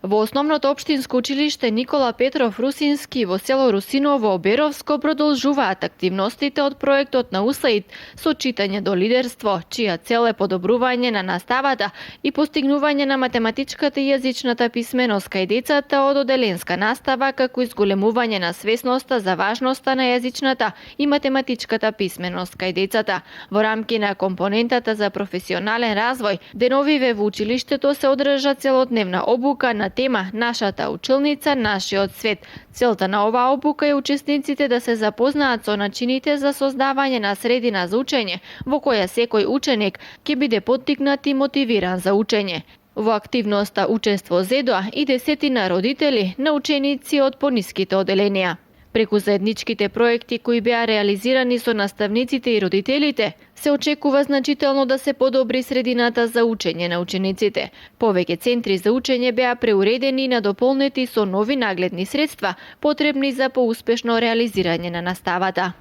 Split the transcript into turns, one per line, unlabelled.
Во основното општинско училиште Никола Петров Русински во село Русиново Оберовско продолжуваат активностите од проектот на УСАИД со читање до лидерство, чија цел е подобрување на наставата и постигнување на математичката и јазичната писменост кај децата од оделенска настава, како изголемување на свесноста за важноста на јазичната и математичката писменост кај децата. Во рамки на компонентата за професионален развој, деновиве во училиштето се одржа целодневна обука на тема Нашата училница, нашиот свет. Целта на оваа обука е учесниците да се запознаат со начините за создавање на средина за учење, во која секој ученик ќе биде поттикнат и мотивиран за учење. Во активноста учество зедоа и десетина родители на ученици од пониските оделенија. Преку заедничките проекти кои беа реализирани со наставниците и родителите, се очекува значително да се подобри средината за учење на учениците. Повеќе центри за учење беа преуредени и надополнети со нови нагледни средства, потребни за поуспешно реализирање на наставата.